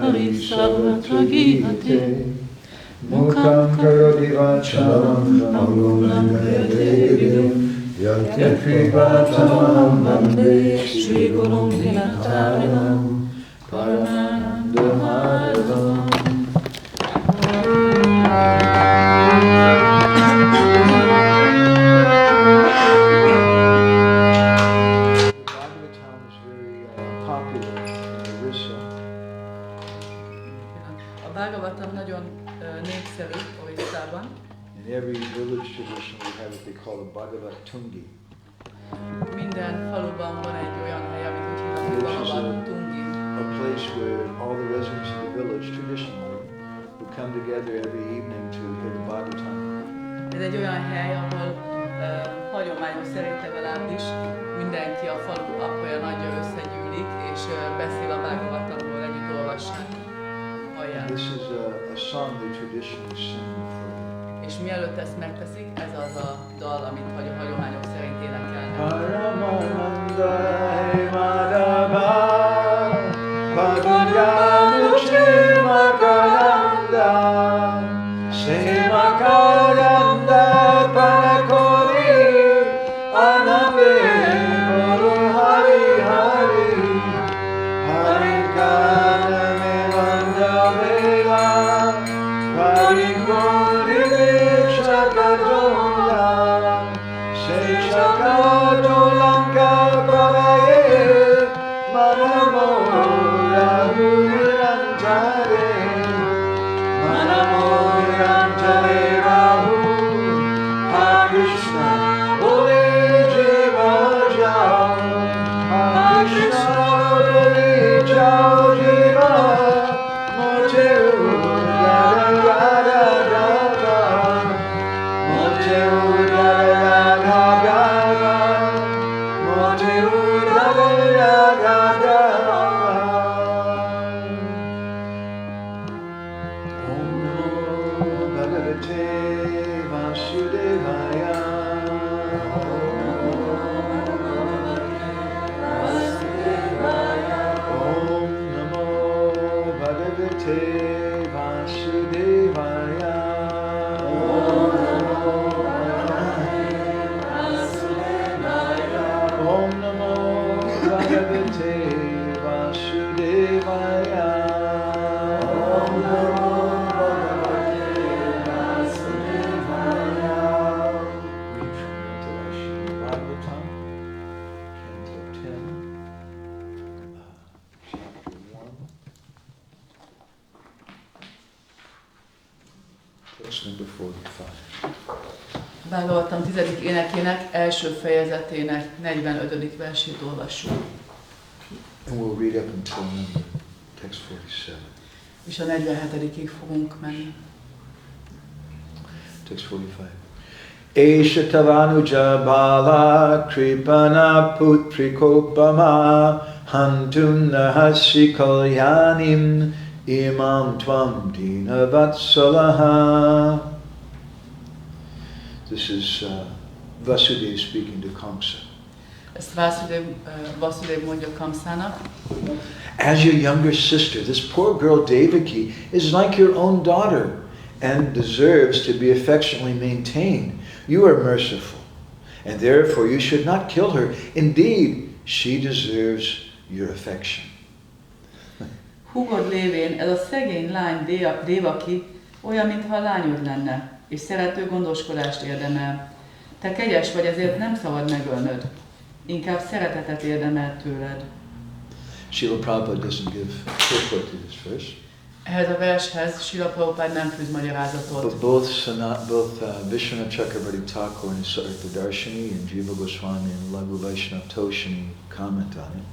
Hari Sarvatra Gite Mukam karoti vacharam namo nangayate Yati vacharam nande Shri Gurun Dinatarinam Parananda Madhavam. Bhagavatam nagyon népszerű Orisszában. In every village tradition we have what they call a Bhagavat Tungi. Minden faluban van egy olyan hely, amit úgy hívnak, Bhagavat Tungi. A place where all the residents of the village traditionally would come together every evening to hear the Bhagavatam. Ez egy olyan hely, ahol hagyományos szerint legalábbis mindenki a falu apja nagyja összegyűlik és beszél a Bhagavatamról, együtt olvassák. This is a song they traditionally sing for you. És mielőtt ezt megteszik, ez az a dal, amit a hagyományok szerint énekelnek. Madhavananda, Madhava, Padunyanuchi Makaranda, Semakaranda, Panakori, Anave, Guru Hari Hari, Harikana Mevanda Vela, Harikori Chakadola, Chakadolanka Paraye, Manamo Rahu Nirantare, Manamo Nirantare Rahu, Ha Krishna, Bole Jiva Jao, Ha Krishna, Bole Jao Jiva, Mote Udara Radha Radha, Mote Udara Radha Radha, Mote Udara Radha Radha. Om Namo Bhagavate Vasudevaya. Om Namo Bhagavate Vasudevaya. Om Namo Bhagavate Vasudevaya. Om Namo Bhagavate Vasudevaya. Read from Madhavananda Bhagavatam, Canto 10, Chapter 1, verse number 45. Bhagavatam 10. énekének első fejezetének 45. versét olvassuk. And we'll read up until number, text 47. És a 47-ig fogunk menni. Text 45. Esha tavanuja bala kripana putrikopama hantun nahasi kalyanim imam tvam dina vatsalaha. This is Vasudeva speaking to Kamsa. Ezt Vasudev mondja Kamszának. As your younger sister, this poor girl Devaki is like your own daughter and deserves to be affectionately maintained. You are merciful, and therefore you should not kill her. Indeed, she deserves your affection. Húgod lévén ez a szegény lány Devaki olyan, mintha a lányod lenne, és szerető gondoskodást érdemel. Te kegyes vagy, ezért nem szabad megölnöd. Inkább szeretetet érdemel tőled. Srila Prabhupada doesn't give purport to this verse. Ehhez a vershez Srila Prabhupada nem fűz magyarázatot. But both Vishwanath Chakravarti Thakur and Sarita Darshini and Jiva Goswami and Laghu Vaishnava Toshini comment on it.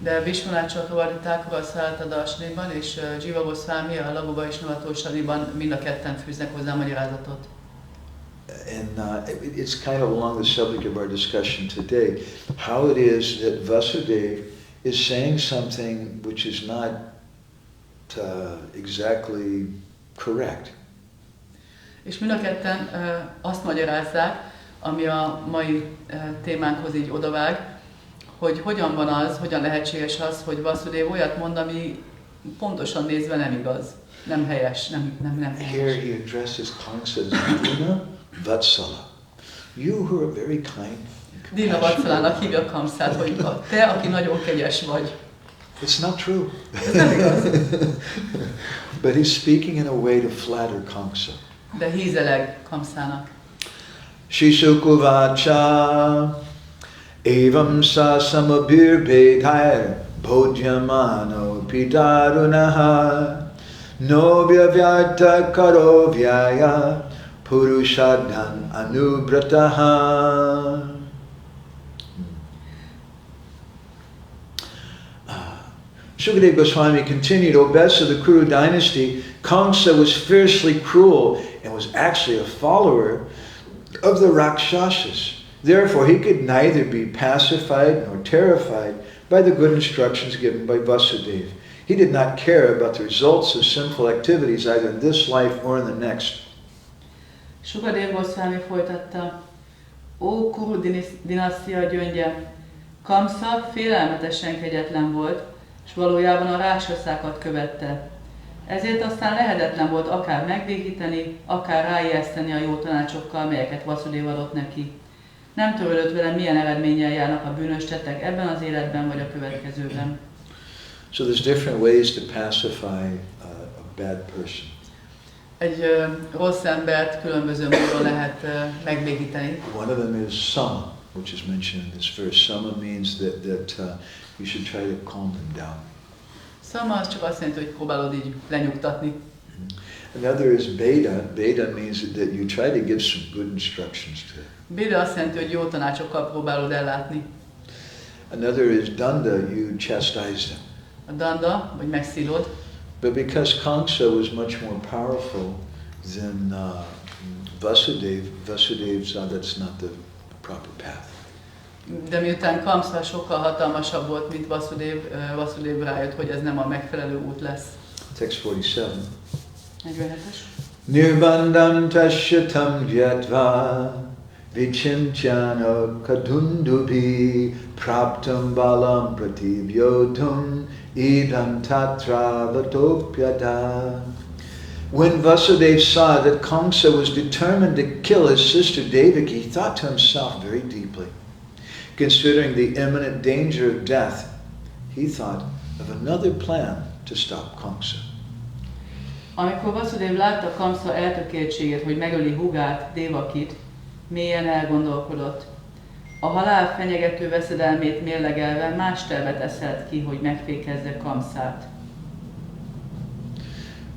De Vishwanath Chakravarti Thakur a Sarita Darshiniban és Jiva Goswami a Laghu Vaishnava Toshiniban mind a ketten fűznek hozzá magyarázatot. And it's kind of along the subject of our discussion today, how it is that Vasudeva is saying something which is not exactly correct. És mind a ketten azt magyarázzák, ami a mai témánkhoz így odavág, hogy hogyan van az, hogyan lehetséges az, hogy Vasudeva olyat mond, ami pontosan nézve nem igaz. nem helyes, nem Here helyes. he addresses Kamsa as Dina Vatsala. You who are very kind. Dina Vatsalának hívja Kamszát, hogy te, aki nagyon kegyes vagy. It's not true. Ez nem igaz. But he's speaking in a way to flatter Kamsa. De hízeleg Kamszának. Shishukuvacha evam sa samabir bedhair bhodyamano pidarunaha novya vyarta karovyaya purushadhan anubrataha. Sukadeva Goswami continued, O best of the Kuru dynasty, Kamsa was fiercely cruel and was actually a follower of the Rakshasas. Therefore, he could neither be pacified nor terrified by the good instructions given by Vasudeva. He did not care about the results of sinful activities either in this life or in the next. Sukadeva Goswami folytatta, Ó Kuru dinasztia gyöngye, Kamsa félelmetesen kegyetlen volt, és valójában a ráksaszákat követte. Ezért aztán lehetetlen volt akár megbékíteni, akár ráijeszteni a jó tanácsokkal, melyeket Vasudeva adott neki. Nem törődött vele, milyen eredménnyel járnak a bűnös tettek ebben az életben vagy a következőben. So there's different ways to pacify a bad person. Egy rossz embert különböző módon lehet megbékíteni. One of them is sama, which is mentioned in this verse. Sama means that you should try to calm them down. Sama az csak azt jelenti, hogy próbálod így lenyugtatni. Another is beda. Beda means that you try to give some good instructions to them. Beda azt jelenti, hogy jó tanácsokkal próbálod ellátni. Another is danda, you chastise them. A danda, vagy megszílod. But because Kamsa was much more powerful than Vasudeva said that's not the proper path. De miután Kamsa sokkal hatalmasabb volt, mint Vasudeva rájött, hogy ez nem a megfelelő út lesz. Text 47. 47-es. Nirbandam tasyatam vyatva vichintyana kadundubi praptam balam pratibhyodhum idam tatra vatopyata. When Vasudeva saw that Kamsa was determined to kill his sister Devaki, he thought to himself very deeply. Considering the imminent danger of death, he thought of another plan to stop Kamsa. Amikor Vasudeva látta Kamsa eltökéltségét, hogy megöli húgát, Devakit, mélyen elgondolkodott. A halál fenyegető veszedelmét mérlegelve más tervet eszelt ki, hogy megfékezze Kamszát.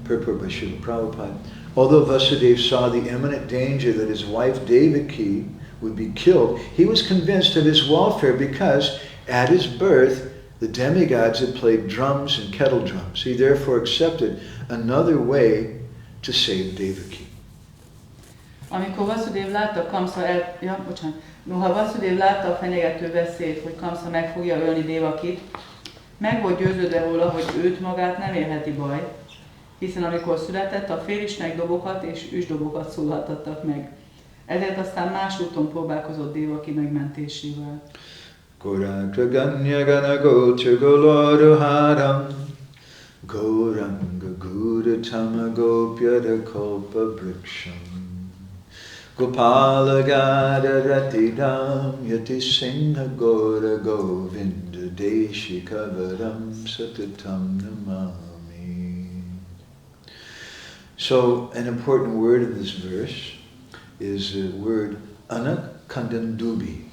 Purport by Srila Prabhupada. Although Vasudeva saw the imminent danger that his wife Devaki would be killed, he was convinced of his welfare because at his birth the demigods had played drums and kettle drums. He therefore accepted another way to save Devaki. Amikor Vasudeva látta Noha Vasudeva látta a fenyegető veszélyt, hogy Kamsa meg fogja ölni Devakit, meg volt győződve róla, hogy őt magát nem érheti baj, hiszen amikor született, a félisnek dobokat és üsdobokat szólaltattak meg. Ezért aztán más úton próbálkozott Devaki megmentésével. Gorakraganyagana gotragoloruharam Goranga gudatama gopyada kolpa briksham Gopalagada ratidam yati singha gora govinda deshi kavaram satatam namami. So an important word in this verse is the word anakandandubi.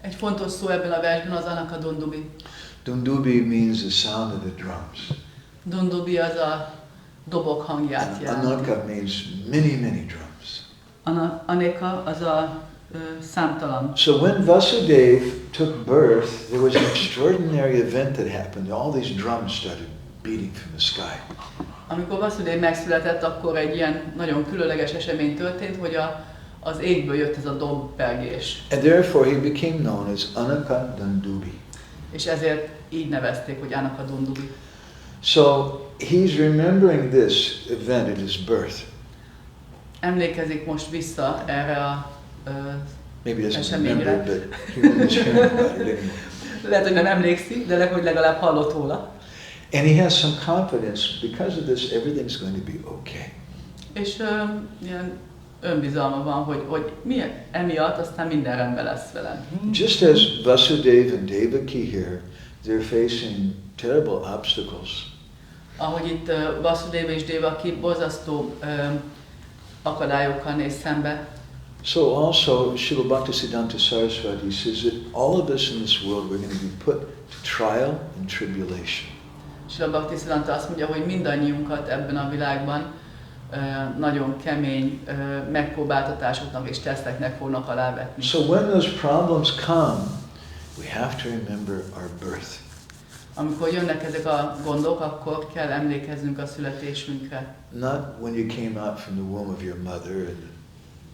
Egy fontos szó ebben a versben az anakadondubi. Dundubi means the sound of the drums. Dundubi az a dobok hangját jelenti. Anaka means many drums. Aneka az a számtalan. So when Vasudeva took birth, there was an extraordinary event that happened. All these drums started beating from the sky. Amikor Vasudeva megszületett, akkor egy ilyen nagyon különleges esemény történt, hogy az égből jött ez a dobbergés. And therefore he became known as Anakandandubi. És ezért így nevezték, hogy Anakadondubi. So he's remembering this event at his birth. Emlékezik most vissza erre a Maybe he doesn't eseményre. remember, but he was hearing about it anyway. Lehet, hogy nem emlékszik, de hogy legalább hallott róla. And he has some confidence, because of this, everything's going to be okay. És ilyen önbizalma van, hogy emiatt aztán minden rendben lesz velem. Just as Vasudeva and Devaki here, they're facing terrible obstacles. Ahogy itt Vasudeva és Devaki borzasztó akadályokkal néz szembe. So also, Srila Bhaktisiddhanta Saraswati says that all of us in this world, we're going to be put to trial and tribulation. Srila Bhaktisiddhanta azt mondja, hogy mindannyiunkat ebben a világban nagyon kemény megpróbáltatásoknak és teszteknek fognak alávetni. So when those problems come, we have to remember our birth. Amikor jönnek ezek a gondok, akkor kell emlékeznünk a születésünkre. Not when you came out from the womb of your mother and the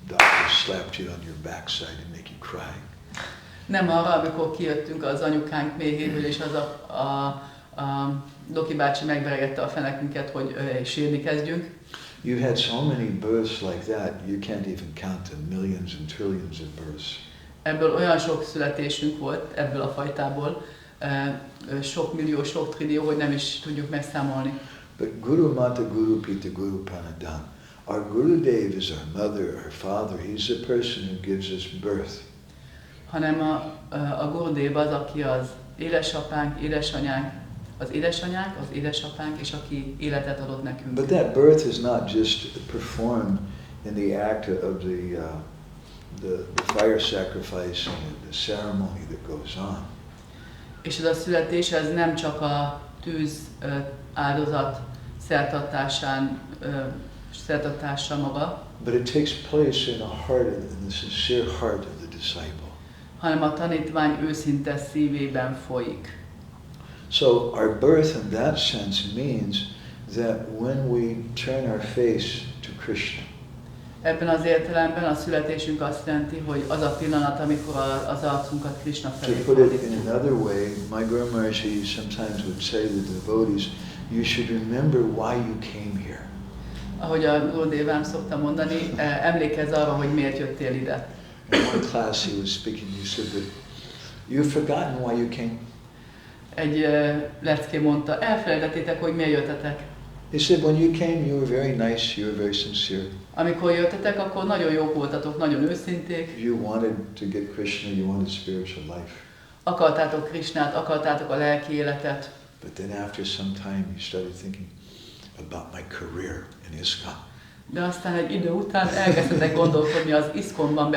doctor slapped you on your backside and make you cry. Nem arra, amikor kijöttünk az anyukánk méhéből, és az a Doki bácsi megveregette a fenekünket, hogy sírni kezdjünk. You've had so many births like that, you can't even count the millions and trillions of births. Ebből olyan sok születésünk volt, ebből a fajtából, sok millió, sok trillió, hogy nem is tudjuk megszámolni. But Guru Mata, Guru Pita, Guru Pranadam. Our Gurudev is our mother, our father. He's the person who gives us birth. Hanem a Gurudev az, aki az édesapánk, édesanyánk, az édesapánk, és aki életet adott nekünk. But that birth is not just performed in the act of the fire sacrifice and the ceremony that goes on. És ez a születés, ez nem csak a tűz áldozat szertartása maga, but it takes place in the heart, in the sincere heart of the disciple. hanem a tanítvány őszinte szívében folyik. So our birth in that sense means that when we turn our face to Krishna, ebben az értelemben a születésünk azt jelenti, hogy az a pillanat, amikor az arcunkat Krishna felé to put it fordítjuk. in another way, my Guru Maharaj sometimes would say to the devotees, you should remember why you came here. Ahogy a Gurudevám szokta mondani, emlékezz arra, hogy miért jöttél ide. In one class he was speaking, he said that you've forgotten why you came. Egy leckén mondta, elfelejtettétek, hogy miért jöttetek. He said when you came you were very nice, you were very sincere. Amikor jöttetek, akkor nagyon jók voltatok, nagyon őszinték. You wanted to get Krishna, you wanted spiritual life. Akartátok Krishnát, akartátok a lelki életet. But then after some time you started thinking about my career in ISKCON. De aztán egy idő után elkezdtetek gondolkodni az ISKCON-ban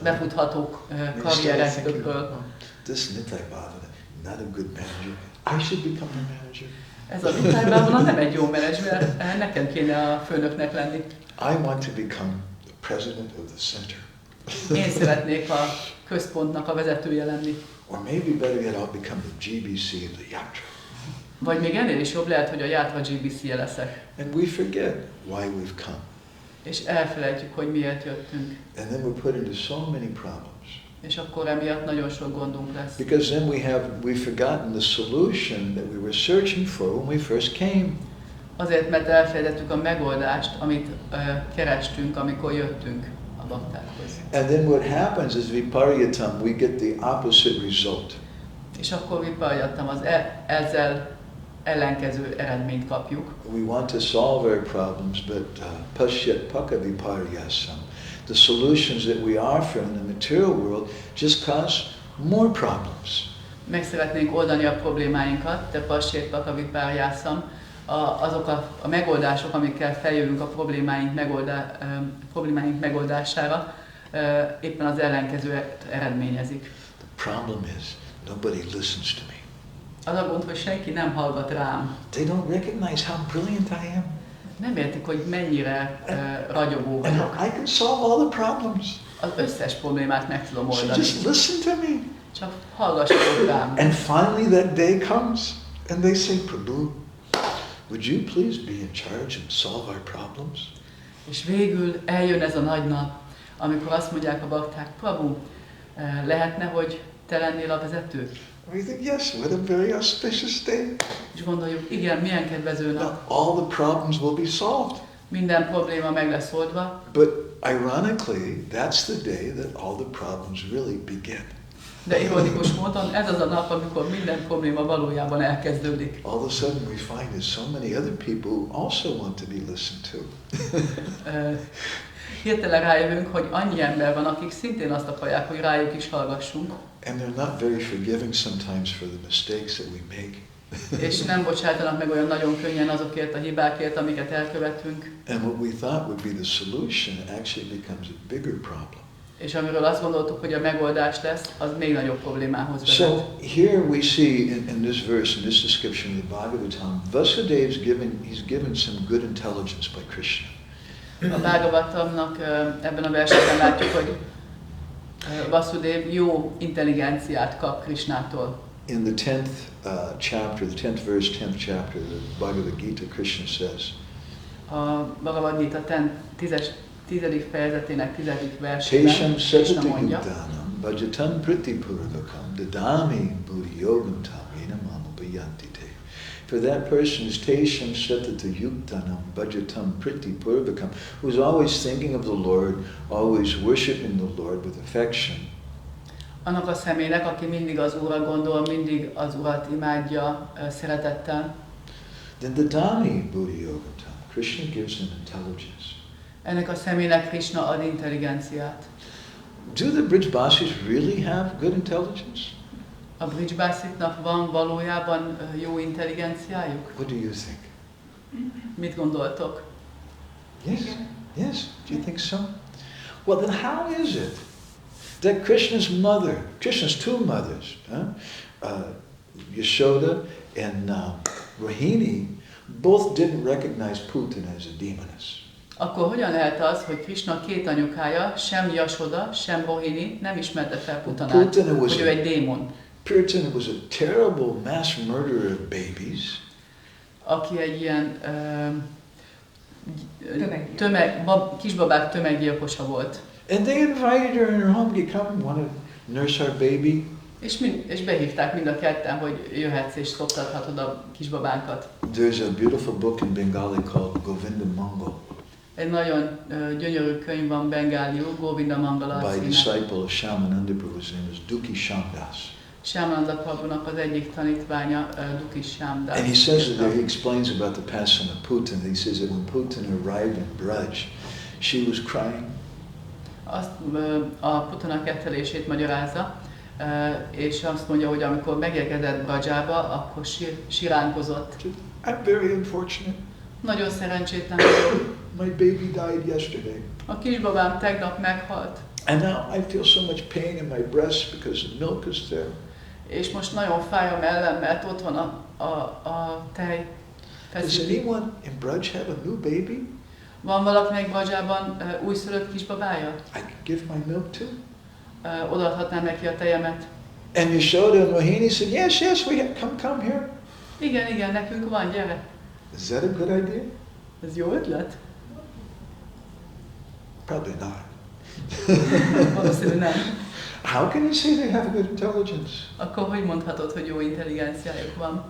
befutható karrierekről. This Nitai Bhavana, not a good manager. I should become the manager. Ez a Nitai Bhavana nem egy jó menedzser, nekem kéne a főnöknek lenni. I want to become the president of the center. Én szeretnék a központnak a vezetője lenni. Or maybe better yet, I'll become the GBC of the Yatra. Vagy még ennél is jobb lehet, hogy a Yatra GBC-je leszek. And we forget why we've come. És elfelejtjük, hogy miért jöttünk. And then we're put into so many problems. És akkor emiatt nagyon sok gondunk lesz. Because then we've forgotten the solution that we were searching for when we first came. Azért, mert elfelejtettük a megoldást, amit kerestünk, amikor jöttünk a baktákhoz. And then what happens is viparyatam, we get the opposite result. És akkor viparyatam, ezzel ellenkező eredményt kapjuk. We want to solve our problems, but pasyat paka viparyasam. The solutions that we offer in the material world just cause more problems. Meg szeretnénk oldani a problémáinkat, de pasyat paka viparyasam, azok a megoldások, amikkel feljövünk a problémáink megoldására, éppen az ellenkezőt eredményezik. The problem is nobody listens to me. Az a gond, hogy senki nem hallgat rám. They don't recognize how brilliant I am. Nem értik, hogy mennyire ragyogó And vagyok. I can solve all the problems. Az összes problémát meg tudom So oldani. just listen to me. Csak hallgassatok rám. And finally that day comes and they say, Prabhu, would you please be in charge and solve our problems? És végül eljön ez a nagy nap, amikor azt mondják a bakták, Prabhu, lehetne, hogy te lennél a vezető? We think, yes, what a very auspicious day. És gondoljuk, igen, milyen kedvező Now, nap. all the problems will be solved. Minden probléma meg lesz oldva. But ironically, that's the day that all the problems really begin. De ironikus módon ez az a nap, amikor minden probléma valójában elkezdődik. All of a sudden we find that so many other people also want to be listened to. Hirtelen rájövünk, hogy annyi ember van, akik szintén azt akarják, hogy rájuk is hallgassunk. And they're not very forgiving sometimes for the mistakes that we make. És nem bocsátanak meg olyan nagyon könnyen azokért a hibákért, amiket elkövetünk. And what we thought would be the solution actually becomes a bigger problem. És amiről azt gondoltuk, hogy a megoldás lesz, az még nagyobb problémához vezet. So here we see in this verse, in this description of the Bhagavatam, Vasudev's he's given some good intelligence by Krishna. A Bhagavatamnak ebben a versben látjuk, hogy Vasudev jó intelligenciát kap Krishnától. In the 10th chapter, the 10th verse, 10th chapter, the Bhagavad Gita, Krishna says, A Bhagavad Gita 10. fejezetének 10. versében Tesham Krishna sadhatu mondja, yuktanam bhajatam priti purvakam dadami buddhi yogam tam yenamam upayanti te. For that person is tesham sadhatu yuktanam bhajatam priti purvakam, who is always thinking of the Lord, always worshiping the Lord with affection. annak a személynek, aki mindig az Úrra gondol, mindig az Urat imádja szeretettel. Then the Dami buddhi yogam tam, Krishna gives him intelligence. Ennek a személynek Krishna ad intelligenciát. Do the Brijbasis really have good intelligence? A Brijbasiknak van valójában jó intelligenciájuk? What do you think? Mit gondoltok? Yes? Yes? Do you think so? Well, then how is it that Krishna's mother, Krishna's two mothers, Yashoda and Rohini, both didn't recognize Putin as a demoness? Akkor hogyan lehet az, hogy Krishna két anyukája, sem Yashoda, sem Rohini nem ismerte fel Putanát, hogy ő egy démon? Putin was a terrible mass murderer of babies. Aki egy ilyen kisbabák tömeggyilkosa volt. And they invited her in her home to come, want to nurse our baby. És behívták mind a ketten, hogy jöhetsz és szoptathatod a kisbabánkat. There's a beautiful book in Bengali called Govinda Mangal. Egy nagyon gyönyörű könyv van bengáliul, Govinda Mangala By a címe. disciple of Shamananda Prabhu, his name is Dukhi Shamdas. Shamananda Prabhunak az egyik tanítványa Dukhi Shamdas. And he says that there, he explains about the passing of Putin. He says that when Putin arrived in Braj, she was crying. Azt a Putana kettelését magyarázza, és azt mondja, hogy amikor megérkezett Brajjába, akkor siránkozott. I'm very unfortunate. Nagyon szerencsétlen vagyok. My baby died yesterday. A kisbabám tegnap meghalt. And now I feel so much pain in my breast because the milk is there. És most nagyon fáj a mellem, mert ott van a tej. Does anyone in Braj have a new baby? Van valakinek Brajjában újszülött kisbabája? I can give my milk to? Odaadhatnám neki a tejemet. And Yashoda and Rohini said, yes, yes, we have, come here. Igen, nekünk van, gyere. Is that a good idea? Ez jó ötlet? Probably not. Valószínű nem. How can you say they have a good intelligence? Akkor hogy mondhatod, hogy jó intelligenciájuk van?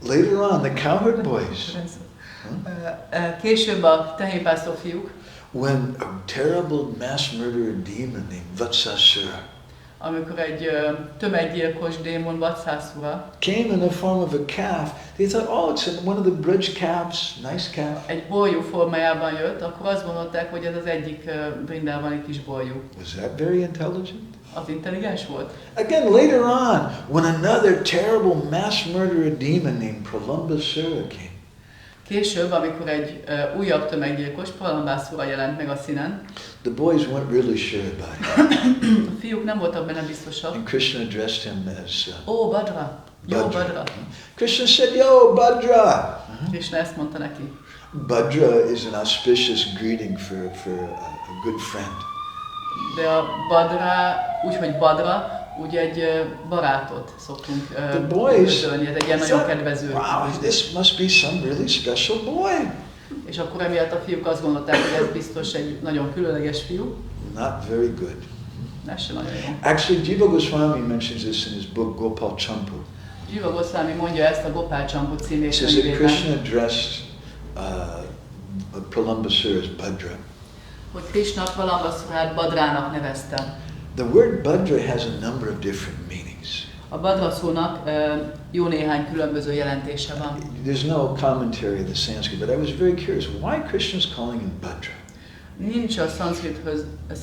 Later on, the cowherd boys. Később a tehénpásztor fiúk, When a terrible mass murderer demon named Vatsasura amikor egy tömeggyilkos démon Vatszászura came in the form of a calf, they thought, oh, it's one of the Braj calves, nice calf. egy bolyú formájában jött, akkor azt gondolták, hogy ez az egyik Vrindávani kis bolyú. Was that very intelligent? Az intelligens volt? Again, later on, when another terrible mass murderer demon named Pralambasura came, Később, amikor egy újabb tömeggyilkos, Pralambasura jelent meg a színen, the boys weren't really sure about it. a fiúk nem voltak benne biztosak. And Krishna addressed him as Ó, Badra! Jó, Badra! Krishna said, yo, Badra! Krishna ezt mondta neki. Badra is an auspicious greeting for a good friend. De a Badra, úgyhogy Badra, úgy egy barátot szoktunk üdvözölni, ez egy ilyen nagyon kedvező. Wow, this must be some really special boy. És akkor emiatt a fiúk azt gondolták, hogy ez biztos egy nagyon különleges fiú. Not very good. Ez se nagyon jó. Actually, Jiva Goswami mentions this in his book Gopal Champu. Jiva Goswami mondja ezt a Gopal Champu című He says that könyvében, Krishna addressed Pralambasura as Badra. hogy Krishna Pralambaszurát Badrának nevezte. The word Bhadra has a number of different meanings. A Badra szónak jó néhány különböző jelentése van. There's no commentary in the Sanskrit, but I was very curious. Why Krishna's calling him Bhadra? Nincs a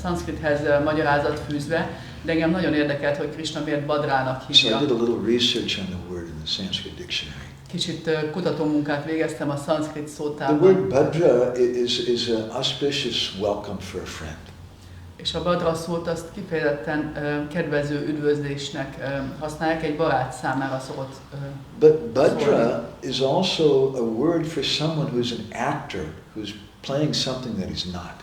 szanszkrithez magyarázat fűzve, de engem nagyon érdekelt, hogy Krishna miért Badrának So I hívja. did a little research on the word in the Sanskrit dictionary. Kicsit kutatómunkát végeztem a szanszkrit The szótárban. word Bhadra is an auspicious welcome for a friend. És a Badra szót azt kifejezetten kedvező üdvözlésnek használják, egy barát számára szokott But Bhadra is also a word for someone who's an actor, who's playing something that he's not.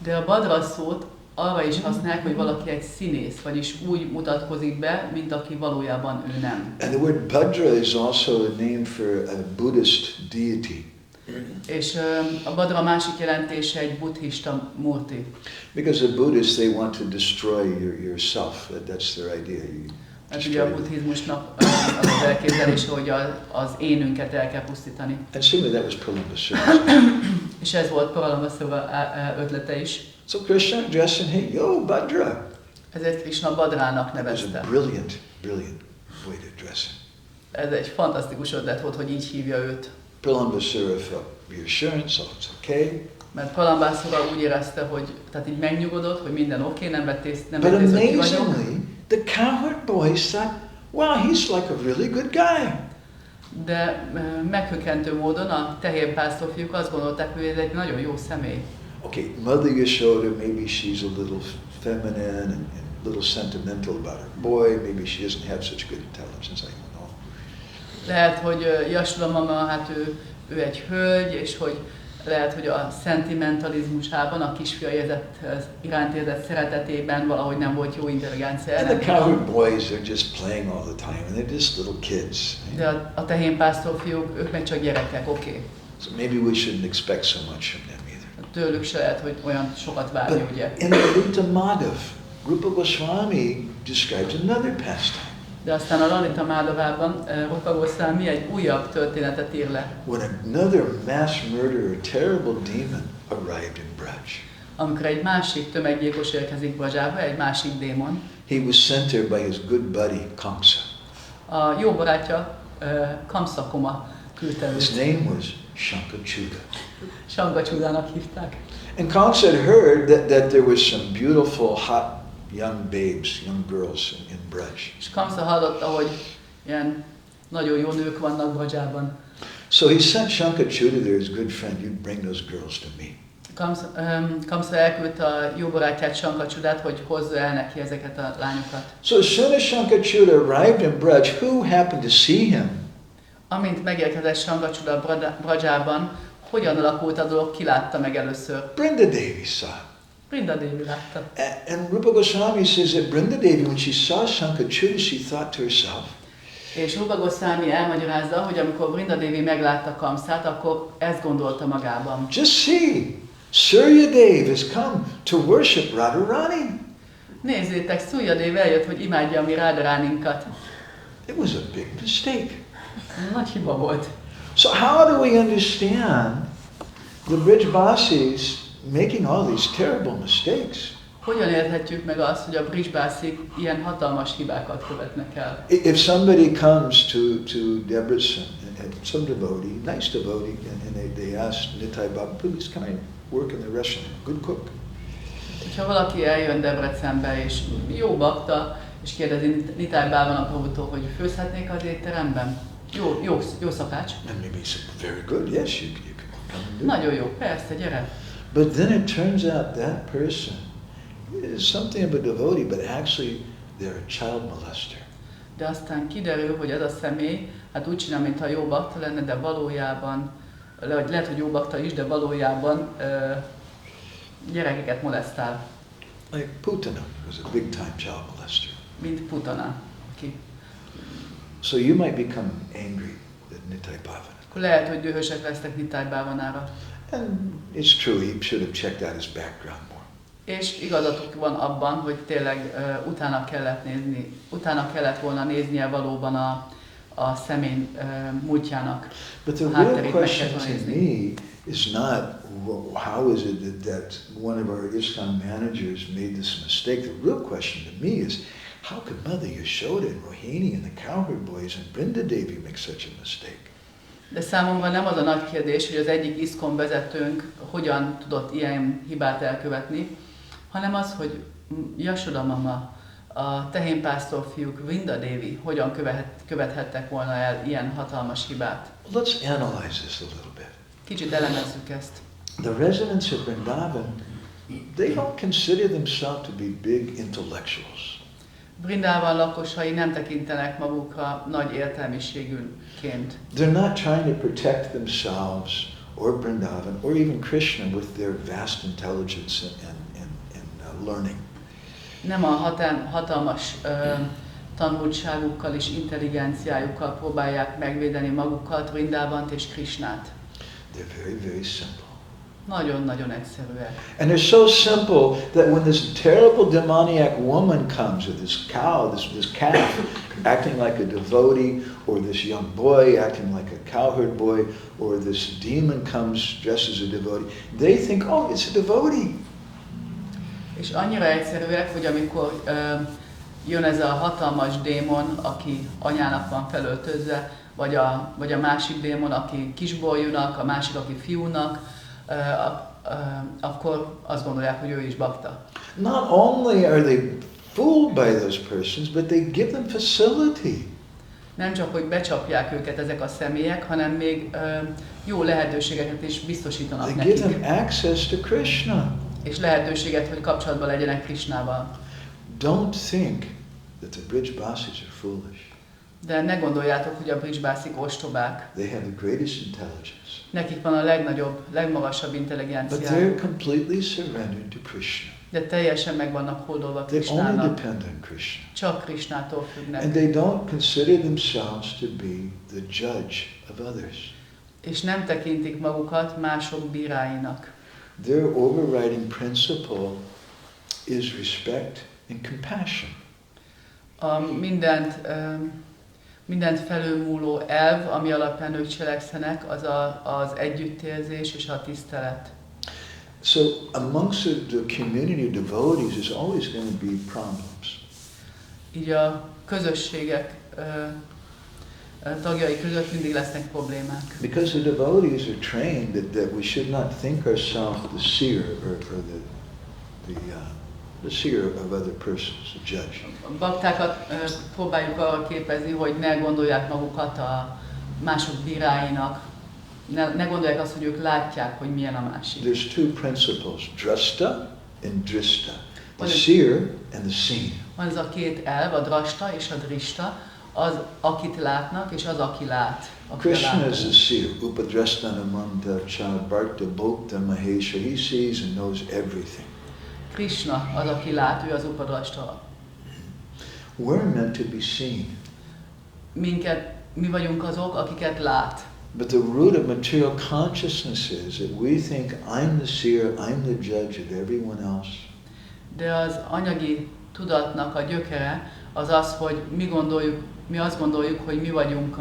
De a Badra szót arra is használják, hogy valaki egy színész, vagyis úgy mutatkozik be, mint aki valójában ő nem. And the word Bhadra is also a name for a Buddhist deity. És a Badra másik jelentése egy buddhista murti. Because the Buddhists, they want to destroy yourself. That's their idea. You Hát ugye a buddhizmusnak az elképzelése, hogy az énünket el kell pusztítani. And simply that was Pralambasura. És ez volt Pralambasura ötlete is. So Krishna addressed him, hey, yo, Bhadra. Ezért Krishna Badrának It was a nevezte. brilliant way to address him. Ez egy fantasztikus ötlet volt, hogy így hívja őt. Pralambasura felt reassurance, so it's okay. Mert Pralambasura úgy érezte, hogy tehát így megnyugodott, hogy minden oké, nem vettél, But hogy ki vagyok. amazingly, the cowherd boys thought, wow, he's like a really good guy. De meghökkentő módon a tehérpásztorfiúk azt gondolták, hogy ez egy nagyon jó személy. Okay, Mother Yashoda, maybe she's a little feminine and a little sentimental about her boy. Maybe she doesn't have such good intelligence, I don't know. Lehet, hogy Yashoda mama, hát ő egy hölgy, és hogy lehet, hogy a szentimentalizmusában, a kisfia iránt érzett szeretetében valahogy nem volt jó intelligencia. And the cowherd boys, they're just playing all the time, and they're just little kids. De a tehénpásztorfiúk, ők meg csak gyerekek, oké. So maybe we shouldn't expect so much from them either. Tőlük se lehet, hogy olyan sokat várni, But ugye. in the Lalita Madhav, Rupa Goswami describes another pastime. De aztán a Lalita Madhavában Rupa Goswami egy újabb történetet ír le. When another mass murderer, terrible demon, arrived in Braj. Amikor egy másik tömeggyilkos érkezik Brajába, egy másik démon, He was sent there by his good buddy, Kamsa. a jó barátja Kamsa küldte His őt. name was Shankachuda. Sankachudának hívták. And Kamsa had heard that there was some beautiful, hot young babes, young girls in Braj. És Kamsa hallotta, hogy ilyen nagyon jó nők vannak Brajában. So he sent Shankachuda there, his good friend, you bring those girls to me. Kamsa elküldte a jó barátját Sankachudát, hogy hozza el neki ezeket a lányokat. So as soon as Shankachuda arrived in Braj, who happened to see him? Amint megérkezett Sankachuda Brajában, hogyan alakult a dolog, ki látta meg először? Brinda Devi saw. Brinda Devi látta. And Rupa Goswami says that Brinda Devi, when she saw Shankachuda, she thought to herself, És Rupa Goswami elmagyarázza, hogy amikor Brinda Devi meglátta Kamszát, akkor ezt gondolta magában. just see, Surya Dev has come to worship Radharani. Nézzétek, Surya Devi eljött, hogy imádja a mi Radharáninkat. It was a big mistake. Nagy hiba volt. So how do we understand the Brijbasis making all these terrible mistakes? Hogyan érthetjük meg azt, hogy a Brijbászik ilyen hatalmas hibákat követnek el? If somebody comes to Debrecen, and some devotee, nice devotee, and they ask Nitai Baba, please can I work in the restaurant? Good cook. Ha valaki eljön Debrecenbe, és jó bakta, és kérdezi Nitai Bávának Prabhutól, hogy főzhetnék az étteremben? Jó szakács. And maybe he said, very good, yes, you can come and do it. Nagyon jó, persze, gyere. But then it turns out that person is something of a devotee, but actually they're a child molester. De aztán kiderül, hogy ez a személy, hát úgy csinál, mintha jó bakta lenne, de valójában, lehet, hogy jó bakta is, de valójában gyerekeket molesztál. Like Putana was a big time child molester. Mint Putana. Aki. So you might become angry at Nitai Bhavana. Akkor lehet, hogy dühösek lesznek Nitai Bávanára. And it's true, he should have checked out his background more. És igazatok van abban, hogy tényleg utána kellett volna néznie valóban a személy múltjának. But the real question to me is not, how is it that one of our ISKCON managers made this mistake? The real question to me is, how could Mother Yashoda and Rohini and the Cowherd Boys and Brinda Devi make such a mistake? De számomra nem az a nagy kérdés, hogy az egyik ISKCON vezetőnk hogyan tudott ilyen hibát elkövetni, hanem az, hogy Yashoda mama, a tehénpásztor fiúk Govinda Devi hogyan követhettek volna el ilyen hatalmas hibát. Let's analyze this a little bit. Kicsit elemezzük ezt. The residents of Vrindavan, they don't consider themselves to be big intellectuals. Vrindavan lakosai nem tekintenek magukra nagy értelmiségűként. They're not trying to protect themselves or Vrindavan or even Krishna with their vast intelligence and learning. Nem a hatalmas tanultságukkal és intelligenciájukkal próbálják megvédeni magukat, Vrindavant és Krishnát. They're very, very simple. Nagyon-nagyon egyszerűek. And they're so simple that when this terrible demoniac woman comes, or this cow, this calf, acting like a devotee, or this young boy acting like a cowherd boy, or this demon comes dressed as a devotee, they think, oh, it's a devotee. És annyira egyszerűek, hogy amikor jön ez a hatalmas démon, aki anyának van felöltözve, vagy a másik démon, aki kisbolyúnak, a másik, aki fiúnak, akkor azt gondolják, hogy ő is bakta. Not only are they fooled by those persons, but they give them facility. Nem csak, hogy becsapják őket ezek a személyek, hanem még jó lehetőségeket is biztosítanak They nekik. give them access to Krishna. És lehetőséget, hogy kapcsolatban legyenek Krishnával. Don't think that the Brijbasis are foolish. De ne gondoljátok, hogy a brijbászik ostobák. They have the greatest intelligence. Nekik van a legmagasabb But intelligenciájuk. they're completely surrendered to Krishna. De teljesen meg vannak hódolva They only Krishnának. depend on Krishna. Csak Krishnától függnek. And they don't consider themselves to be the judge of others. És nem tekintik magukat mások bíráinak. Their overriding principle is respect and compassion. A mindent felülmúló elv, ami alapján ők cselekszenek, az az együttérzés és a tisztelet. So amongst the community of devotees there's always going to be problems. Így a közösségek tagjai között mindig lesznek problémák. Because the devotees are trained that we should not think ourselves the seer or the seer of other persons, the judge. A baktákat próbáljuk arra képezni, hogy ne gondolják magukat a mások bíráinak, ne gondolják azt, hogy ők látják, hogy milyen a másik. There's two principles, drashta and drishta, the seer and the seen. Van ez a két elv, a drashta és a drishta, az, akit látnak, és az, aki lát. Krishna is the seer, upadrashtanamanta cha bharta bhokta mahesha. He sees and knows everything. Krishna az, aki lát, ő az upadrashta. We're meant to be seen. Mi vagyunk azok, akiket lát. But the root of material consciousness is that we think I'm the seer, I'm the judge of everyone else. De az anyagi tudatnak a gyökere az az, hogy mi azt gondoljuk, hogy mi vagyunk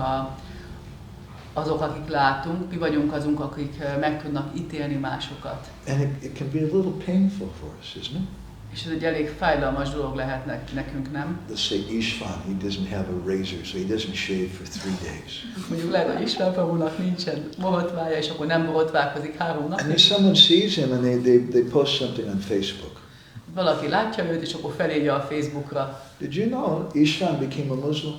azok, akik látunk, mi vagyunk azok, akik meg tudnak ítélni másokat. And it can be a little painful for us, isn't it? És ez egy elég fájdalmas dolog lehet nekünk, nem? Let's say Ishvan, he doesn't have a razor, so he doesn't shave for 3 days. Mondjuk lehet, hogy István Prabhunak nincsen borotvája, és akkor nem borotválkozik 3 And napig. then someone sees him and they post something on Facebook. Valaki látja őt, és akkor felírja a Facebookra. Did you know Ishvan became a Muslim?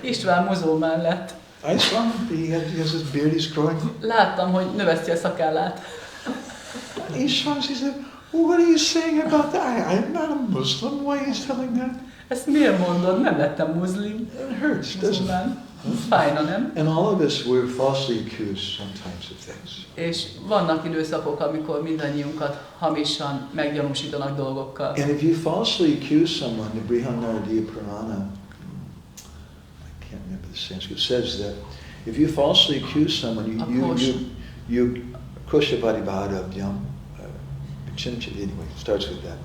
István muzulmán lett. I saw him, he has his beard, he's growing. Láttam, hogy növeszti a szakállát. Ishvan, he said, what are you saying about that? I'm not a Muslim, why are you telling that? Ezt miért mondod? Nem lettem muszlim. It hurts, doesn't it? Fájna, nem? And all of us, we're falsely accused sometimes of things. És vannak időszakok, amikor mindannyiunkat hamisan meggyanúsítanak dolgokkal. And if you falsely accuse someone, the Brihadaradiya Purana, I can't remember the Sanskrit, says that if you falsely accuse someone, you Koshabadivadabhyam, anyway, it starts with that.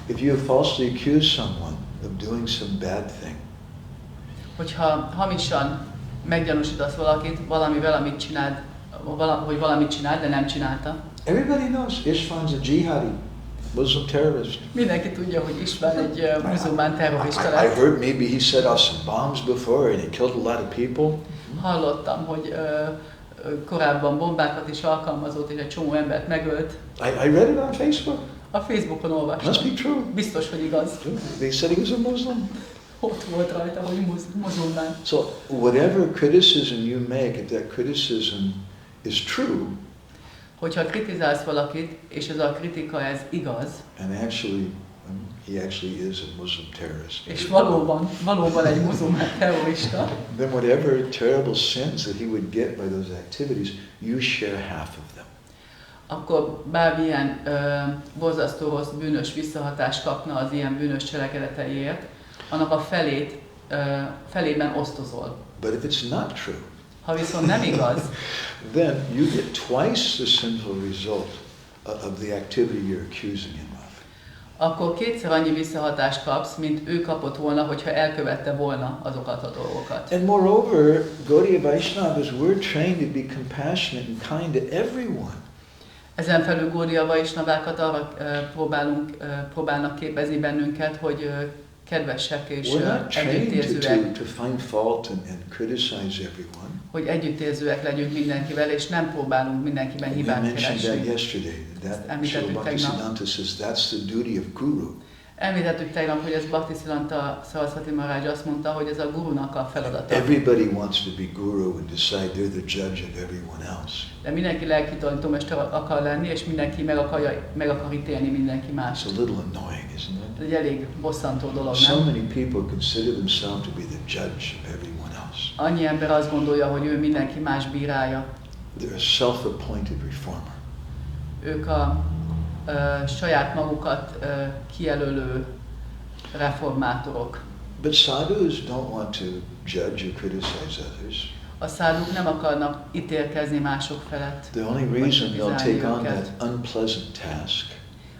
If you falsely accuse someone of doing some bad thing, hogyha hamisan meggyanúsítasz valakit valamivel, amit csinált hogy valamit csinált, de nem csinálta. Everybody knows Ishvan's a jihadi, Muslim terrorist. Mindenki tudja, hogy István egy muzulmán terrorista I lett. heard maybe he set off some bombs before and he killed a lot of people. Hallottam, hogy korábban bombákat is alkalmazott, és egy csomó embert megölt. I read it on Facebook. A Facebookon Must olvastam. be true. Biztos, hogy igaz. They said he was a Muslim. Ott volt rajta, hogy muzulmán. So whatever criticism you make, if that criticism is true, Hogyha kritizálsz valakit, és ez a kritika ez igaz, and actually he actually is a Muslim terrorist, és valóban egy muzulmán terrorista, then whatever terrible sins that he would get by those activities, you share half of them. akkor bármilyen borzasztó rossz bűnös visszahatást kapna az ilyen bűnös cselekedeteiért, annak a felében osztozol. But if it's not true, Ha viszont nem igaz, then you get twice the sinful result of the activity you're accusing him of. akkor kétszer annyi visszahatást kapsz, mint ő kapott volna, hogyha elkövette volna azokat a dolgokat. And moreover, Gaudiya Vaishnavas, we're trained to be compassionate and kind to everyone. Ezen felül Gaudiya Vaisnavákat arra próbálnak képezni bennünket, hogy kedvesek és We're not trained együttérzőek, to find fault and criticize everyone. hogy együttérzőek legyünk mindenkivel, és nem próbálunk mindenkiben We hibát mentioned that keresni. yesterday. That Említettük Srila Bhaktisiddhanta says that's the duty of guru. Említettük tegnap, hogy ez Bhaktisiddhanta Saraswati Maharaj azt mondta, hogy ez a gurunak a feladata. Everybody wants to be guru and decide they're the judge of everyone else. De mindenki lelkitanító-mester akar lenni, és mindenki meg akar ítélni mindenki It's mást. a little annoying, isn't it? Ez egy elég bosszantó dolog, So nem? many people consider themselves to be the judge of everyone else. Annyi ember azt gondolja, hogy ő mindenki más bírája. They're a self-appointed reformer. Ők a saját magukat kijelölő reformátorok. But sadhus don't want to judge or criticize others. A száduk nem akarnak ítélkezni mások felett. The only vagy reason they'll kritizálni take on őket. that unpleasant task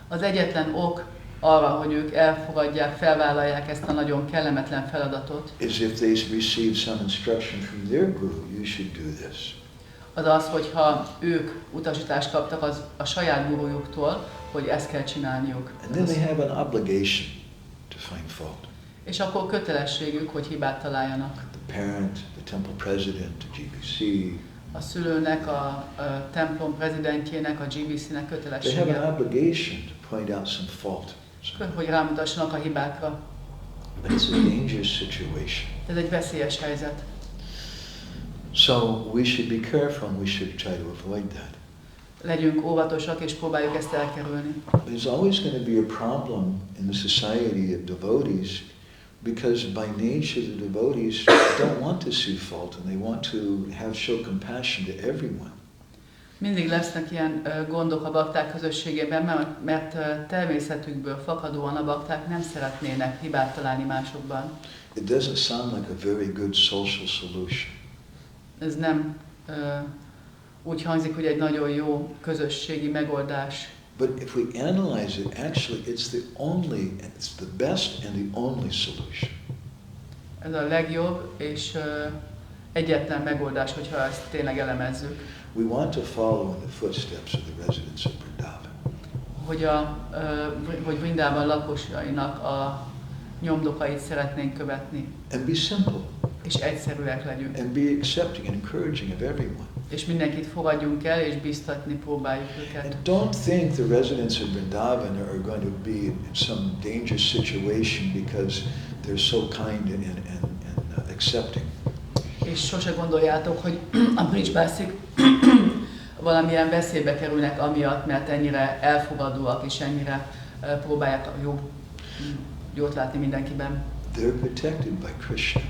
Az egyetlen ok arra, hogy ők elfogadják, felvállalják ezt a nagyon kellemetlen feladatot, is if they receive some instruction from their guru, you should do this. az az, hogyha ők utasítást kaptak a saját gurujuktól, hogy ezt kell csinálniuk. And then they have an obligation to find fault. És akkor kötelességük, hogy hibát találjanak. The parent, the temple president, the GBC, A szülőnek, a templom prezidentjének, a GBC-nek they have an kötelessége, obligation to point out some fault. hogy rámutassanak a hibákra. But it's a dangerous situation. Ez egy veszélyes helyzet. So we should be careful and we should try to avoid that. Legyünk óvatosak és próbáljuk ezt elkerülni. There's always going to be a problem in the society of devotees because by nature the devotees don't want to see fault and they want to show compassion to everyone. Mindig lesznek ilyen gondok a bakták közösségében, mert természetükből fakadóan a bakták nem szeretnének hibát találni másokban. It doesn't sound like a very good social solution. Ez nem úgy hangzik, hogy egy nagyon jó közösségi megoldás. But if we analyze it, actually it's the best and the only solution. Ez a legjobb és egyetlen megoldás, hogyha ezt tényleg elemezzük. We want to follow in the footsteps of the residents of Vrindavan. Hogy Vrindában lakosainak a nyomdokait szeretnénk követni. And be simple. És egyszerűek legyünk. And be accepting and encouraging of everyone. És mindenkit fogadjunk el, és biztatni próbáljuk őket. And don't think the residents of Vrindavan are going to be in some dangerous situation because they're so kind and accepting. És sose gondoljátok, hogy a bridgebászik valamilyen veszélybe kerülnek amiatt, mert ennyire elfogadóak és ennyire próbálják jót látni mindenkiben. They're protected by Krishna.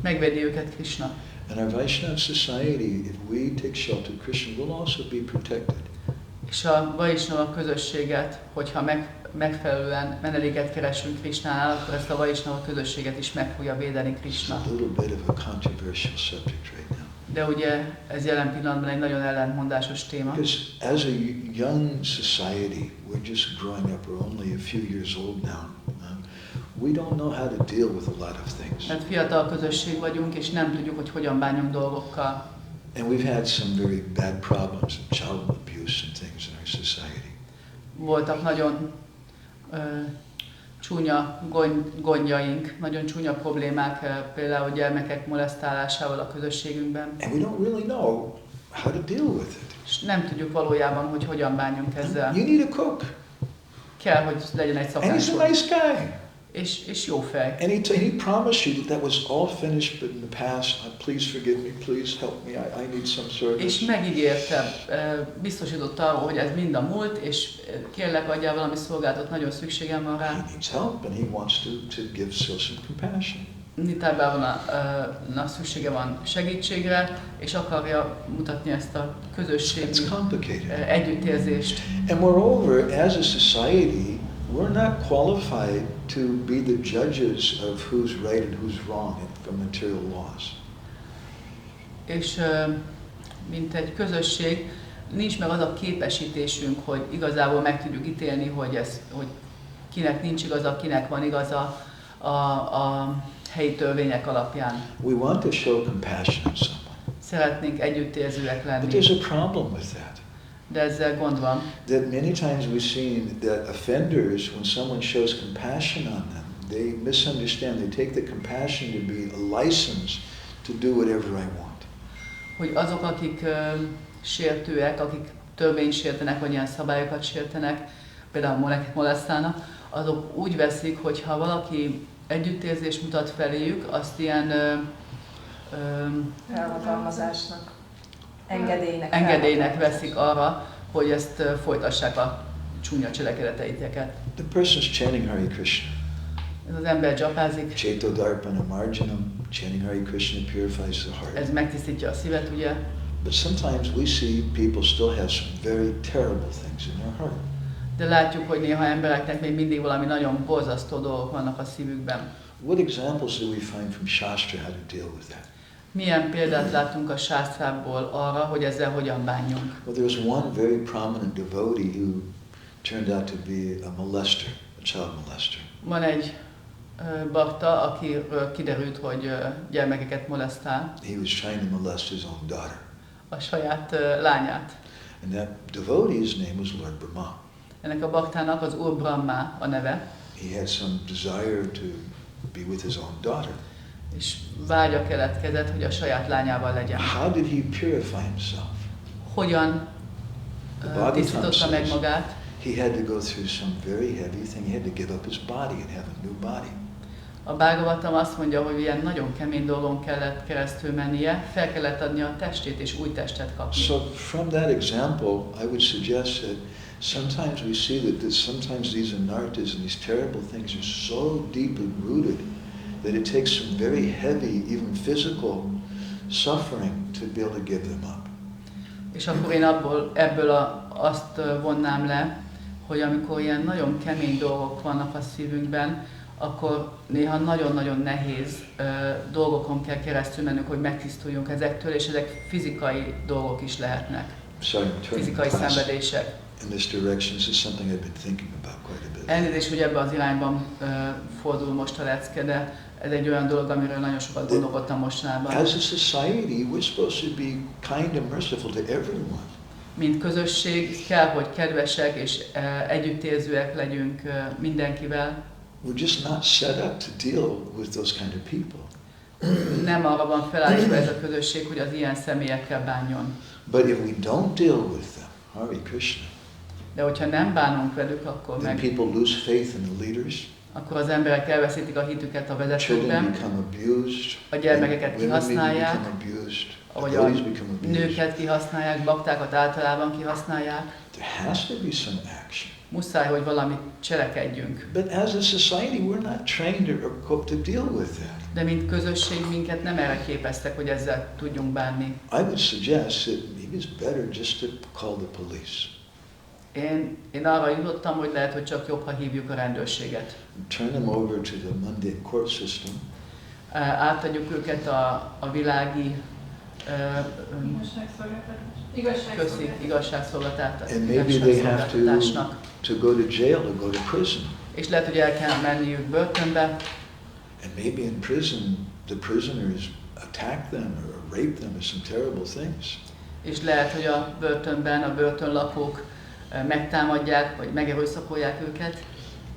Megvédi őket Krishna. And our Vaishnava society, if we take shelter of Krishna, will also be protected. És a Vaishnava közösséget, hogyha megfelelően menedéket keresünk Krishnánál, akkor ezt a Vaishnava közösséget is meg fogja védeni Krishna. It's a little bit of a controversial subject right now. De ugye ez jelen pillanatban egy nagyon ellentmondásos téma. Because as a young society, we're just growing up, we're only a few years old now. We don't know how to deal with a lot of things. Mert fiatal közösség vagyunk, és nem tudjuk, hogy hogyan bánjunk dolgokkal. And we've had some very bad problems of child abuse and things in our society. Voltak nagyon csúnya gondjaink, nagyon csúnya problémák, például gyermekek molesztálásával a közösségünkben. And we don't really know how to deal with it. És nem tudjuk valójában, hogy hogyan bánjunk ezzel. You need a cook. Kell, hogy legyen egy And he's a szakács. nice guy. És jó fej. And he promised you that was all finished, but in the past, please forgive me, please help me, I need some service. És megígérte, biztosított arról, hogy ez mind a múlt, és kérlek adjál valami szolgáltat, nagyon szükségem van He rá. needs help and he wants to give still some compassion. Nitában szüksége van segítségre, és akarja mutatni ezt a közösségi It's complicated. együttérzést. And moreover, as a society, we're not qualified to be the judges of who's right and who's wrong from material laws. És mint egy közösség, nincs meg az a képesítésünk, hogy igazából meg tudjuk ítélni, hogy kinek nincs igaza, kinek van igaza a helyi törvények alapján. We want to show compassion on someone. Szeretnénk együttérzőek But lenni, there's a problem with that. de ezzel gond van. That many times we've seen that offenders, when someone shows compassion on them, they misunderstand. They take the compassion to be a license to do whatever I want. Hogy azok, akik sértőek, akik törvényt sértenek, vagy ilyen szabályokat sértenek, például molesztálnak, azok úgy veszik, hogy ha valaki együttérzést mutat feléjük, azt ilyen elhatalmazásnak, engedélynek veszik arra, hogy ezt folytassák a csúnya cselekedeteiteket. The person's chanting Hare Krishna. Ez az ember dzsapázik, Cheto Darpana Marjanam, chanting Hare Krishna purifies the heart. ez megtisztítja a szívet, ugye? But sometimes we see people still have some very terrible things in their heart. De látjuk, hogy néha embereknek még mindig valami nagyon borzasztó dolgok vannak a szívükben. What examples do we find from Shastra how to deal with that? Milyen példát látunk a sásztrából arra, hogy ezzel hogyan bánjunk? Well, there was one very prominent devotee who turned out to be a molester, a child molester. Van egy bakta, akiről kiderült, hogy gyermekeket molesztál, He was trying to molest his own daughter. a saját lányát. And that devotee's name was Lord Brahma. Ennek a baktának az Úr Brahma a neve, He had some desire to be with his own daughter. és vágya keletkezett, hogy a saját lányával legyen. How did he purify himself? Hogyan tisztította meg magát? He had to go through some very heavy thing. He had to give up his body and have a new body. A Bhagavatam azt mondja, hogy ilyen nagyon kemény dolgon kellett keresztül mennie, fel kellett adni a testét és új testet kapni. So from that example, I would suggest that sometimes we see that sometimes these anarthas and these terrible things are so deeply rooted that it takes some very heavy, even physical suffering to be able to give them up. És akkor én ebből azt vonnám le, hogy amikor ilyen nagyon kemény dolgok vannak a szívünkben, akkor néha nagyon-nagyon nehéz dolgokon kell keresztül mennünk, hogy megtisztuljunk ezektől, és ezek fizikai dolgok is lehetnek. Fizikai szenvedések. In this direction, this is something I've been thinking about quite a bit. Elnézést, hogy ebbe az irányban fordul most a lecke, de ez egy olyan dolog, amiről nagyon sokat gondolkodtam mostanában. As a society, we're supposed to be kind and merciful to everyone. Mint közösség kell, hogy kedvesek és együttérzőek legyünk mindenkivel. We're just not set up to deal with those kind of people. Nem arra van felállítva ez a közösség, hogy az ilyen személyekkel bánjon. But if we don't deal with them, Hare Krishna, De hogyha nem bánunk velük, akkor then people lose faith in the leaders. Akkor az emberek elveszítik a hitüket a Children vezetőkben, become abused. a gyermekeket Women become kihasználják, abused. vagy a Devotees become abused. nőket kihasználják, baktákat általában kihasználják. There has to be some action. Muszáj, hogy valamit cselekedjünk. But as a society, we're not trained or equipped to deal with that. De mint közösség minket nem erre képeztek, hogy ezzel tudjunk bánni. I would suggest that maybe it's better just to call the police. Én arra jutottam, hogy lehet, hogy csak jobb, ha hívjuk a rendőrséget. Turn them over to the mundane court system. Átadjuk őket a világi igazságszolgáltatásnak. And maybe they have to go to jail or go to prison. És lehet, hogy el kell menniük börtönbe. And maybe in prison, the prisoners attack them or rape them or some terrible things. És lehet, hogy a börtönben a börtönlakók megtámadják, vagy megerőszakolják őket.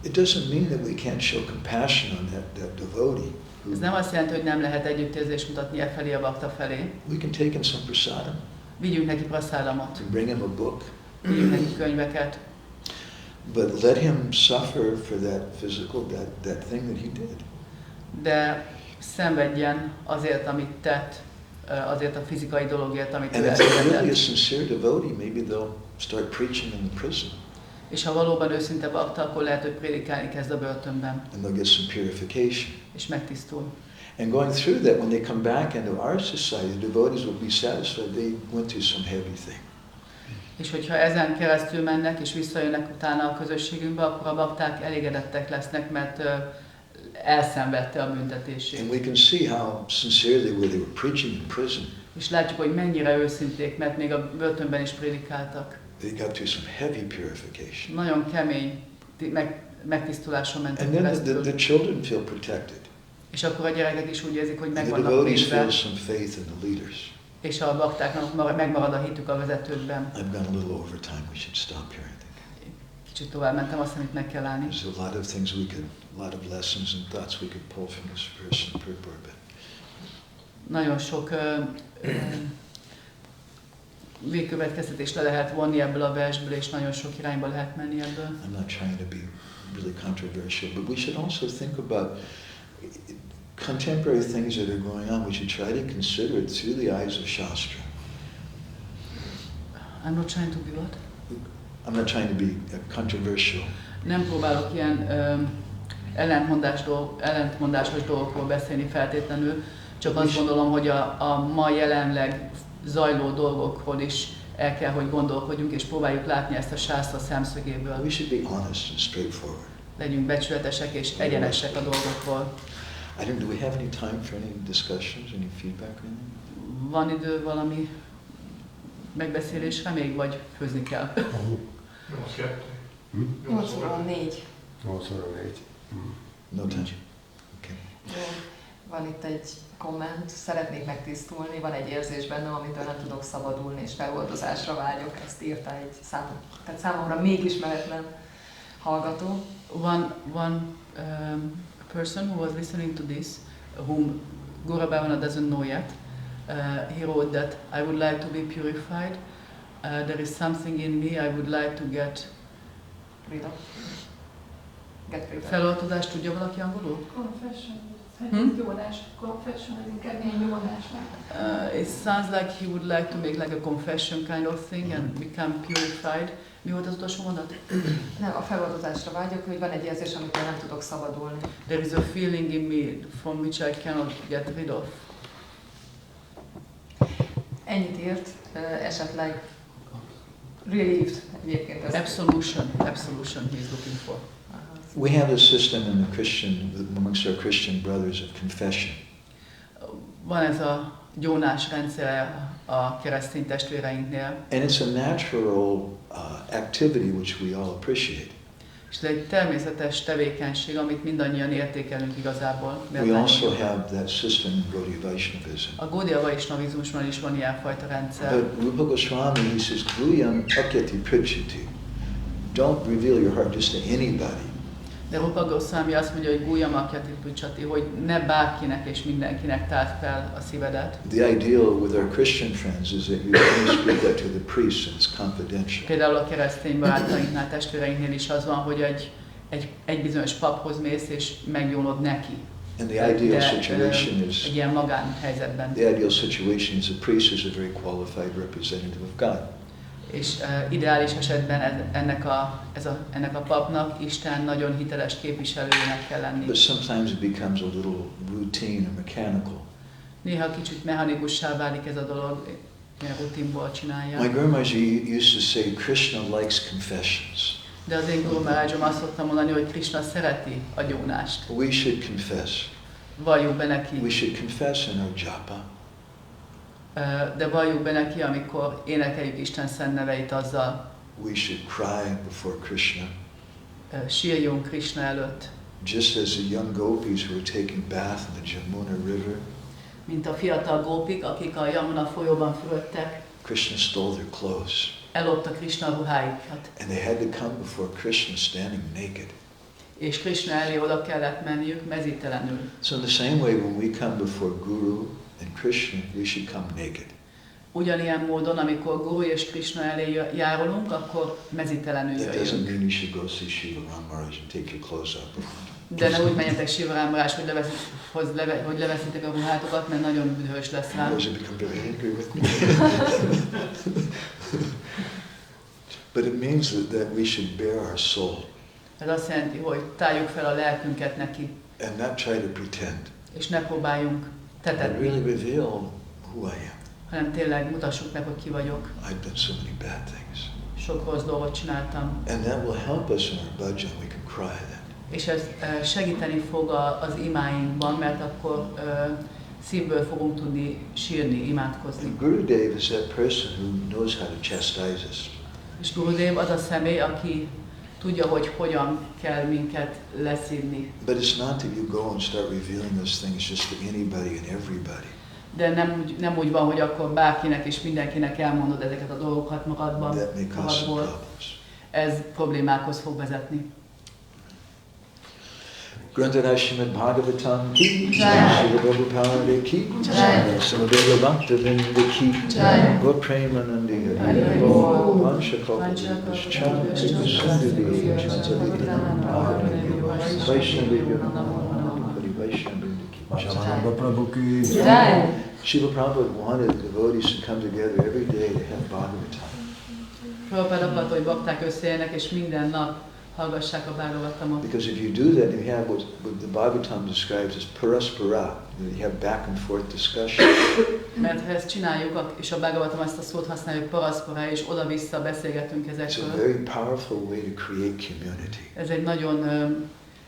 It doesn't mean that we can't show compassion on that devotee. Ez nem azt jelenti, hogy nem lehet együttérzést mutatni e felé a bakta felé. We can take him some prasadam. Vigyünk neki prasadamot. And bring him a book. Vigyünk neki könyveket. But let him suffer for that physical, that thing that he did. De szenvedjen azért, amit tett, azért a fizikai dologért, amit And ő if they're really a elkövetett. sincere devotee, maybe they'll start preaching in the prison. És ha valóban őszinte bakta, akkor lehet, hogy prédikálni kezd a börtönben. And they'll get some purification. És megtisztul. And going through that, when they come back into our society, the devotees will be satisfied they went through some heavy thing. És hogyha ezen keresztül mennek, és visszajönnek utána a közösségünkbe, akkor a bakták elégedettek lesznek, mert elszenvedte a büntetését. And we can see how sincere they were preaching in prison. És látjuk, hogy mennyire őszinték, mert még a börtönben is prédikáltak. They got through some heavy purification. Nagyon kemény megtisztuláson mentek And then keresztül. the children feel protected. És akkor a gyerekek is úgy érzik, hogy meg The vannak devotees védve. feel some faith in the leaders. És a baktáknak megmarad a hitük a vezetőkben. I've gone a little over time. We should stop here, I think. Kicsit tovább mentem, azt hiszem, itt meg kell állni. There's a lot of things a lot of lessons and thoughts we could pull from this verse in purport, but Nagyon sok végkövetkeztetést le lehet vonni ebből a versből, és nagyon sok irányba lehet menni ebből. I'm not trying to be really controversial, but we should also think about contemporary things that are going on. We should try to consider it through the eyes of Shastra. I'm not trying to be what? I'm not trying to be controversial. Nem próbálok ilyen ellentmondásos dolgokról beszélni feltétlenül, csak azt gondolom, hogy a ma jelenleg zajló dolgokról is el kell, hogy gondolkodjunk, és próbáljuk látni ezt a sásztra szemszögéből. We should be honest and straightforward. Legyünk becsületesek és egyenesek a dolgokról. I don't. Do we have any time for any discussions, any feedback? Or anything? Van idő valami megbeszélésre még, vagy főzni kell? 8-4. 8-4. No time. Okay. Van itt egy komment, szeretnék megtisztulni, van egy érzés bennem, amitől nem tudok szabadulni, és feloldozásra vágyok, ezt írta egy számomra még ismeretlen hallgató. One person who was listening to this, whom Guru Bhavana doesn't know yet, he wrote that I would like to be purified. There is something in me I would like to get Rid of. Get rid of. Feloldozást tudja valaki angolul? Confession. Gyónás. Confession, ez inkább ilyen gyónásnak. It sounds like he would like to make like a confession kind of thing and become purified. Mi volt az utolsó mondat? Nem, a feloldozásra vágyok, hogy van egy érzés, amitől nem tudok szabadulni. There is a feeling in me from which I cannot get rid of. Ennyit írt, esetleg relieved egyébként. Ez Absolution he is looking for. We have a system in the amongst our Christian brothers of confession. Van ez a gyónás rendszere a keresztény testvéreinknél. And it's a natural activity which we all appreciate. És ez egy természetes tevékenység, amit mindannyian értékelünk igazából. We also have that system in Gaudiya Vaishnavism. A Gaudiya Vaishnavizmusban is van ilyenfajta rendszer. But Rupa Goswami, he says, Guyam akyati prichyati. Don't reveal your heart just to anybody. De Rupa Goswami azt mondja, hogy Guyam akyati prichyati, hogy ne bárkinek és mindenkinek tárd fel a szívedet. The ideal with our Christian friends is that you only speak that to the priest and it's confidential. Például a keresztény barátainknál, testvéreinknél is az van, hogy egy bizonyos paphoz mész és meggyónod neki. And the ideal situation is egy ilyen magánhelyzetben. the ideal situation is the priest is a very qualified representative of God. És ideális esetben ennek a papnak Isten nagyon hiteles képviselőjének kell lenni. But sometimes it becomes a little routine or mechanical. Néha kicsit mechanikussá válik ez a dolog, ilyen rutinból csinálja. My Gurmaji used to say Krishna likes confessions. De az én Guru Maharajom azt szokta mondani, hogy Krishna szereti a gyónást. We should confess. Valljuk be neki. We should confess in our japa. De valljuk be neki, amikor énekeljük Isten szent neveit azzal. We should cry before Krishna. Sírjunk Krishna előtt. Just as the young gopis who were taking bath in the Jamuna River. mint a fiatal gópik, akik a Yamuna folyóban fürödtek. Krishna stole their clothes. Ellopta Krishna ruháikat. And they had to come before Krishna standing naked. És Krishna elé oda kellett menniük mezítelenül. So in the same way, when we come before Guru and Krishna, we should come naked. Ugyanilyen módon, amikor Guru és Krishna elé járulunk, akkor mezítelenül That doesn't jöjjünk. mean you should go see Shiva Ram Maharaj and take your clothes off. De ne úgy menjetek Shiva Maharaj, hogy leveszitek a ruhátokat, mert nagyon büdös lesz rá. Otherwise you become very angry with me. But it means that we should bare our soul. Ez azt jelenti, hogy tárjuk fel a lelkünket neki, And not try to pretend. és ne próbáljunk And tetetni, really reveal who I am. hanem tényleg mutassuk meg, hogy ki vagyok. I've done so many bad things. Sok rossz dolgot csináltam. And that will help us in our bhajan. We can cry then. És ez segíteni fog az imáinkban, mert akkor szívből fogunk tudni sírni, imádkozni. Gurudev is that person who knows how to chastise us. És Gurudev az a személy, aki tudja, hogy hogyan kell minket leszívni. But it's not that you go and start revealing those things just to anybody and everybody. De nem úgy van, hogy akkor bárkinek és mindenkinek elmondod ezeket a dolgokat magadban, That may cause some magadból. problems. Ez problémákhoz fog vezetni. Grandhara Srimad Bhagavatam ki Jai. Srila Prabhupada ki Jai. Samadeva Bhaktavinda ki Jai. Gaur Premanandi Hari Hari Bol. Vanshakopavishchan Sundari Vaishnavi Vaishnavi Madhavananda Prabhu ki Jai. Srila Prabhupada wanted devotees to come together every day to have Bhagavatam. Prabhupád akarta, hogy bakták összejöjjenek, és minden nap hallgassák a Bhagavatamot. Because if you do that, you have what the Bhagavatam describes as paraspara. You have back and forth discussion. Mert ha ezt csináljuk, és a Bhagavatam ezt a szót használjuk paraszpara, és oda-vissza beszélgetünk It's a ezekről. very powerful way to create community. Ez egy nagyon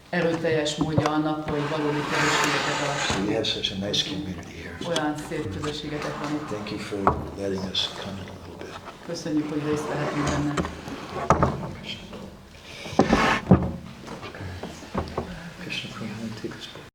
erőteljes módja annak, hogy valódi közösségeket So alakítsunk. we have such a nice community here. Olyan szép közösségeket van itt. Thank you for letting us come in a little bit. Köszönjük, hogy részt vehetünk benne. Krishna Prabhu, take us back.